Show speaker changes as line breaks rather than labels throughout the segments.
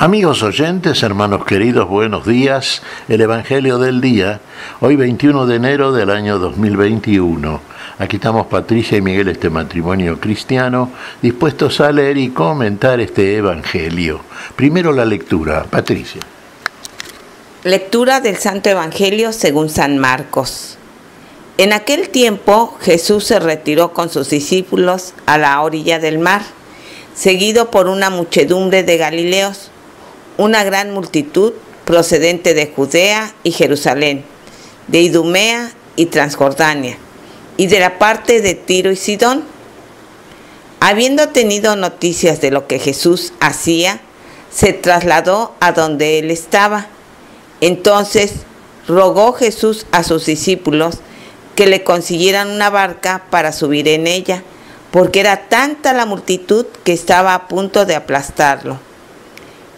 Amigos oyentes, hermanos queridos, buenos días. El Evangelio del día, hoy 21 de enero del año 2021. Aquí estamos Patricia y Miguel, este matrimonio cristiano, dispuestos a leer y comentar este Evangelio. Primero la lectura. Patricia.
Lectura del Santo Evangelio según San Marcos. En aquel tiempo Jesús se retiró con sus discípulos a la orilla del mar, seguido por una muchedumbre de galileos, una gran multitud procedente de Judea y Jerusalén, de Idumea y Transjordania, y de la parte de Tiro y Sidón. Habiendo tenido noticias de lo que Jesús hacía, se trasladó a donde él estaba. Entonces rogó Jesús a sus discípulos que le consiguieran una barca para subir en ella, porque era tanta la multitud que estaba a punto de aplastarlo.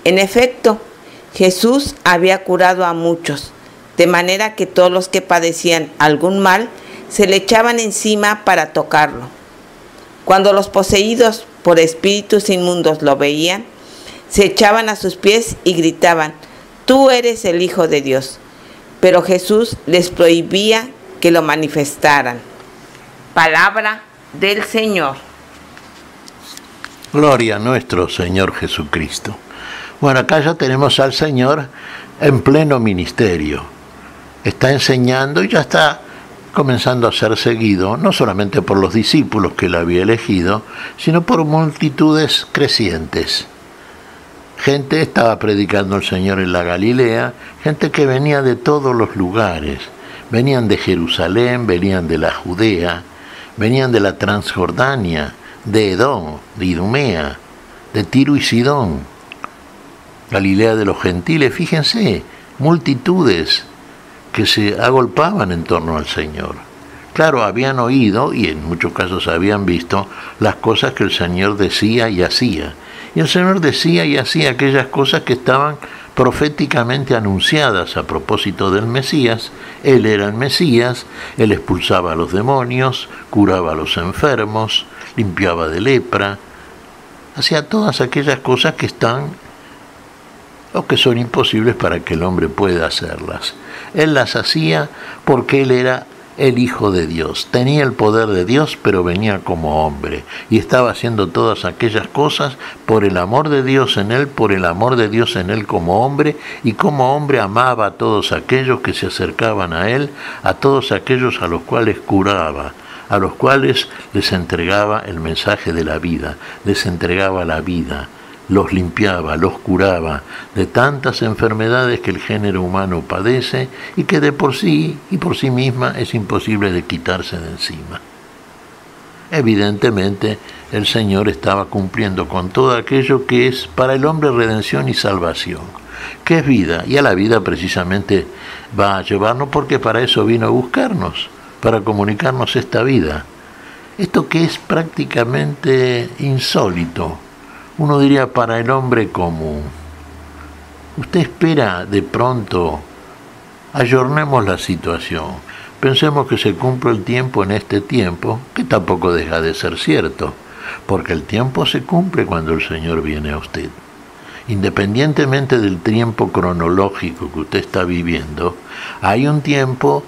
En efecto, Jesús había curado a muchos, de manera que todos los que padecían algún mal se le echaban encima para tocarlo. Cuando los poseídos por espíritus inmundos lo veían, se echaban a sus pies y gritaban: «Tú eres el Hijo de Dios». Pero Jesús les prohibía que lo manifestaran. Palabra del Señor.
Gloria a nuestro Señor Jesucristo. Bueno, acá ya tenemos al Señor en pleno ministerio. Está enseñando y ya está comenzando a ser seguido, no solamente por los discípulos que él había elegido, sino por multitudes crecientes. Gente estaba predicando el Señor en la Galilea, gente que venía de todos los lugares. Venían de Jerusalén, venían de la Judea, venían de la Transjordania, de Edom, de Idumea, de Tiro y Sidón. Galilea de los gentiles, fíjense, multitudes que se agolpaban en torno al Señor. Claro, habían oído y en muchos casos habían visto las cosas que el Señor decía y hacía. Y el Señor decía y hacía aquellas cosas que estaban proféticamente anunciadas a propósito del Mesías. Él era el Mesías, él expulsaba a los demonios, curaba a los enfermos, limpiaba de lepra, hacía todas aquellas cosas que están o que son imposibles para que el hombre pueda hacerlas. Él las hacía porque él era el Hijo de Dios, tenía el poder de Dios, pero venía como hombre y estaba haciendo todas aquellas cosas por el amor de Dios en él, por el amor de Dios en él como hombre, y como hombre amaba a todos aquellos que se acercaban a él, a todos aquellos a los cuales curaba, a los cuales les entregaba el mensaje de la vida, les entregaba la vida, los limpiaba, los curaba de tantas enfermedades que el género humano padece y que de por sí y por sí misma es imposible de quitarse de encima. Evidentemente, el Señor estaba cumpliendo con todo aquello que es para el hombre redención y salvación, que es vida, y a la vida precisamente va a llevarnos porque para eso vino a buscarnos, para comunicarnos esta vida. Esto que es prácticamente insólito, uno diría para el hombre común. Usted espera de pronto, ayornemos la situación, pensemos que se cumple el tiempo en este tiempo, que tampoco deja de ser cierto, porque el tiempo se cumple cuando el Señor viene a usted. Independientemente del tiempo cronológico que usted está viviendo, hay un tiempo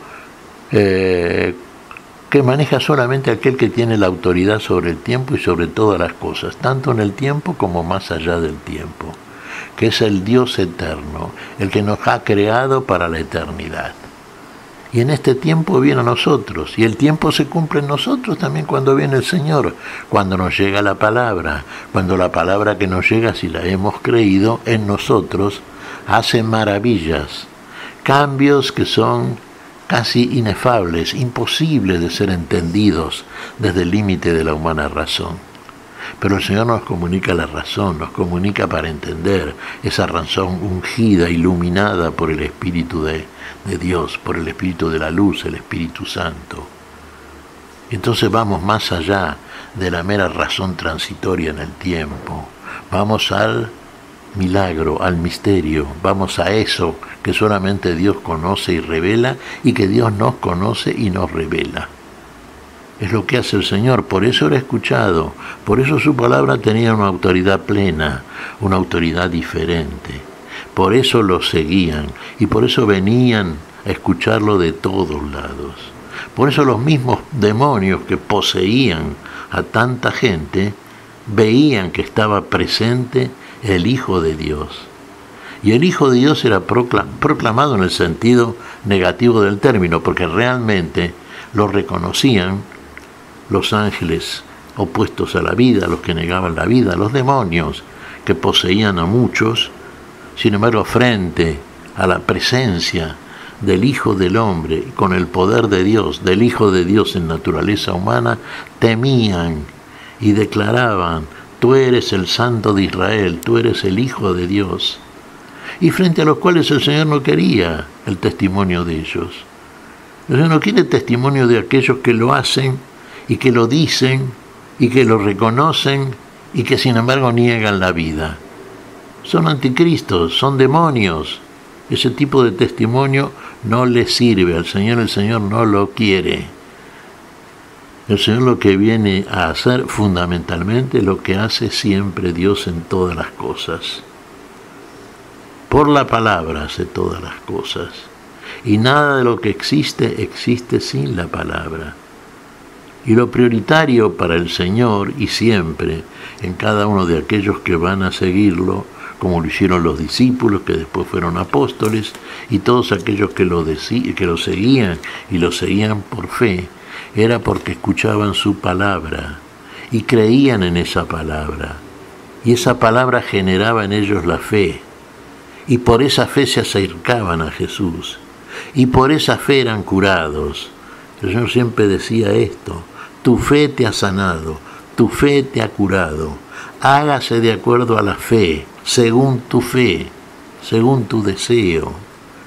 que maneja solamente aquel que tiene la autoridad sobre el tiempo y sobre todas las cosas, tanto en el tiempo como más allá del tiempo, que es el Dios eterno, el que nos ha creado para la eternidad. Y en este tiempo viene a nosotros, y el tiempo se cumple en nosotros también cuando viene el Señor, cuando nos llega la palabra, cuando la palabra que nos llega, si la hemos creído, en nosotros, hace maravillas, cambios que son casi inefables, imposibles de ser entendidos desde el límite de la humana razón. Pero el Señor nos comunica la razón, nos comunica para entender esa razón ungida, iluminada por el Espíritu de Dios, por el Espíritu de la luz, el Espíritu Santo. Entonces vamos más allá de la mera razón transitoria en el tiempo, vamos al milagro, al misterio, vamos a eso que solamente Dios conoce y revela y que Dios nos conoce y nos revela. Es lo que hace el Señor, por eso era escuchado, por eso su palabra tenía una autoridad plena, una autoridad diferente. Por eso lo seguían y por eso venían a escucharlo de todos lados. Por eso los mismos demonios que poseían a tanta gente veían que estaba presente el Hijo de Dios. Y el Hijo de Dios era proclamado en el sentido negativo del término, porque realmente lo reconocían los ángeles opuestos a la vida, los que negaban la vida, los demonios que poseían a muchos. Sin embargo, frente a la presencia del Hijo del Hombre, con el poder de Dios, del Hijo de Dios en naturaleza humana, temían y declaraban: tú eres el Santo de Israel, tú eres el Hijo de Dios. Y frente a los cuales el Señor no quería el testimonio de ellos. El Señor no quiere testimonio de aquellos que lo hacen y que lo dicen y que lo reconocen y que sin embargo niegan la vida. Son anticristos, son demonios. Ese tipo de testimonio no le sirve al Señor, el Señor no lo quiere. El Señor lo que viene a hacer fundamentalmente lo que hace siempre Dios en todas las cosas. Por la palabra hace todas las cosas. Y nada de lo que existe, existe sin la palabra. Y lo prioritario para el Señor, y siempre, en cada uno de aquellos que van a seguirlo, como lo hicieron los discípulos, que después fueron apóstoles, y todos aquellos que lo seguían, y lo seguían por fe, era porque escuchaban su palabra, y creían en esa palabra. Y esa palabra generaba en ellos la fe, y por esa fe se acercaban a Jesús, y por esa fe eran curados. El Señor siempre decía esto: tu fe te ha sanado, tu fe te ha curado, hágase de acuerdo a la fe, según tu fe, según tu deseo,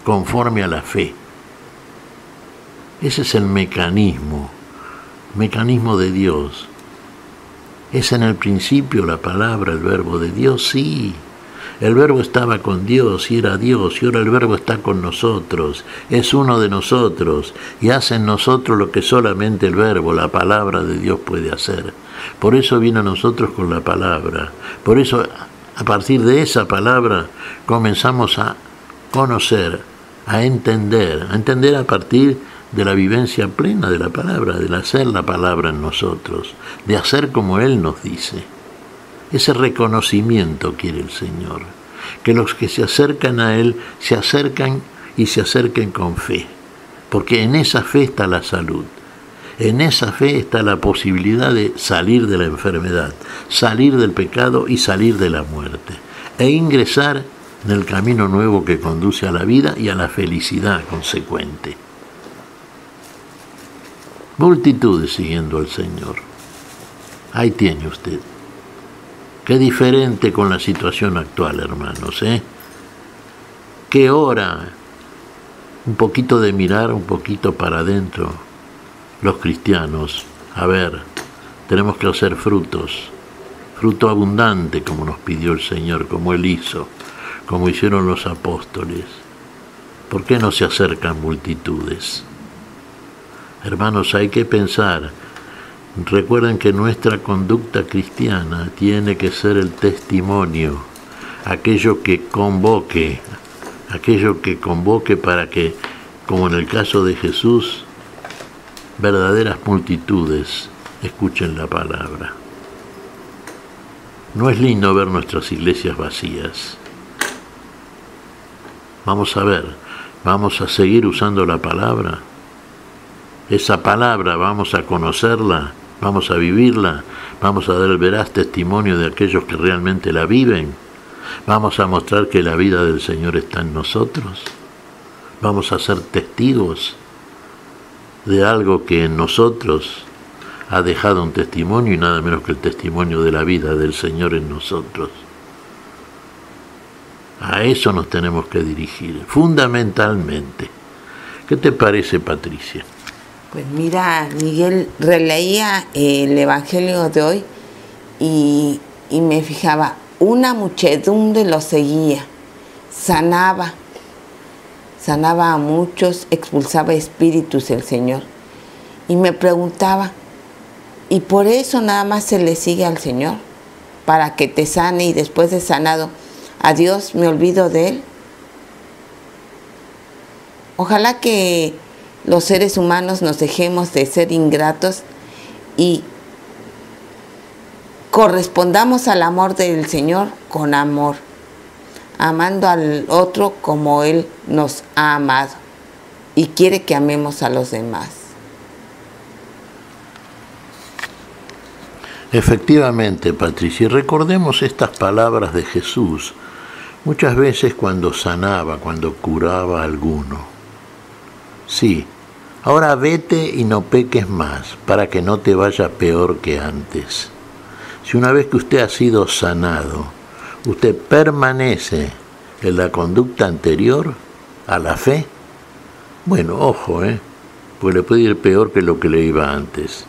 conforme a la fe. Ese es el mecanismo de Dios. Es en el principio la palabra, el verbo de Dios, sí. El verbo estaba con Dios y era Dios, y ahora el verbo está con nosotros, es uno de nosotros, y hace en nosotros lo que solamente el verbo, la palabra de Dios puede hacer. Por eso viene a nosotros con la palabra. Por eso, a partir de esa palabra, comenzamos a conocer, a entender a partir de la vivencia plena de la palabra, del hacer la palabra en nosotros, de hacer como Él nos dice. Ese reconocimiento quiere el Señor, que los que se acercan a Él se acercan y se acerquen con fe, porque en esa fe está la salud, en esa fe está la posibilidad de salir de la enfermedad, salir del pecado y salir de la muerte, e ingresar en el camino nuevo que conduce a la vida y a la felicidad consecuente. Multitudes siguiendo al Señor. Ahí tiene usted. Qué diferente con la situación actual, hermanos, ¿eh? Qué hora, un poquito de mirar, un poquito para adentro, los cristianos. A ver, tenemos que hacer fruto abundante, como nos pidió el Señor, como Él hizo, como hicieron los apóstoles. ¿Por qué no se acercan multitudes? Hermanos, hay que pensar. Recuerden que nuestra conducta cristiana tiene que ser el testimonio, aquello que convoque para que, como en el caso de Jesús, verdaderas multitudes escuchen la palabra. No es lindo ver nuestras iglesias vacías. Vamos a seguir usando la palabra. Esa palabra vamos a conocerla, vamos a vivirla, vamos a dar el veraz testimonio de aquellos que realmente la viven. Vamos a mostrar que la vida del Señor está en nosotros. Vamos a ser testigos de algo que en nosotros ha dejado un testimonio, y nada menos que el testimonio de la vida del Señor en nosotros. A eso nos tenemos que dirigir, fundamentalmente. ¿Qué te parece, Patricia?
Pues mira, Miguel, releía el Evangelio de hoy y me fijaba, una muchedumbre lo seguía, sanaba a muchos, expulsaba espíritus el Señor. Y me preguntaba, Y por eso nada más se le sigue al Señor, para que te sane, y después de sanado, adiós, me olvido de Él. Ojalá que los seres humanos nos dejemos de ser ingratos y correspondamos al amor del Señor con amor, amando al otro como Él nos ha amado y quiere que amemos a los demás.
Efectivamente, Patricia, y recordemos estas palabras de Jesús muchas veces cuando sanaba, cuando curaba a alguno. Sí, ahora vete y no peques más, para que no te vaya peor que antes. Si una vez que usted ha sido sanado, usted permanece en la conducta anterior a la fe, bueno, ojo, pues le puede ir peor que lo que le iba antes.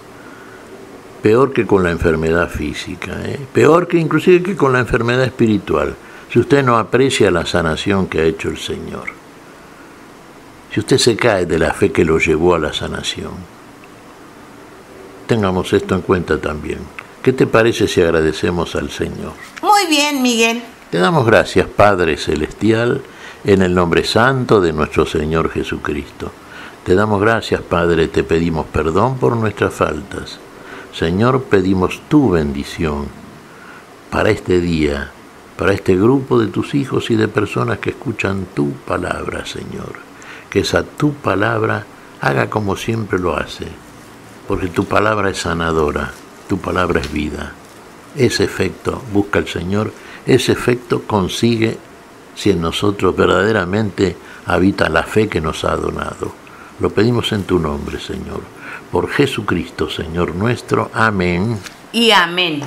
Peor que con la enfermedad física, peor que inclusive que con la enfermedad espiritual, si usted no aprecia la sanación que ha hecho el Señor. Si usted se cae de la fe que lo llevó a la sanación. Tengamos esto en cuenta también. ¿Qué te parece si agradecemos al Señor?
Muy bien, Miguel.
Te damos gracias, Padre Celestial, en el nombre santo de nuestro Señor Jesucristo. Te damos gracias, Padre, te pedimos perdón por nuestras faltas. Señor, pedimos tu bendición para este día, para este grupo de tus hijos y de personas que escuchan tu palabra, Señor. Que esa tu palabra haga como siempre lo hace, porque tu palabra es sanadora, tu palabra es vida. Ese efecto busca el Señor, ese efecto consigue si en nosotros verdaderamente habita la fe que nos ha donado. Lo pedimos en tu nombre, Señor. Por Jesucristo, Señor nuestro. Amén.
Y amén.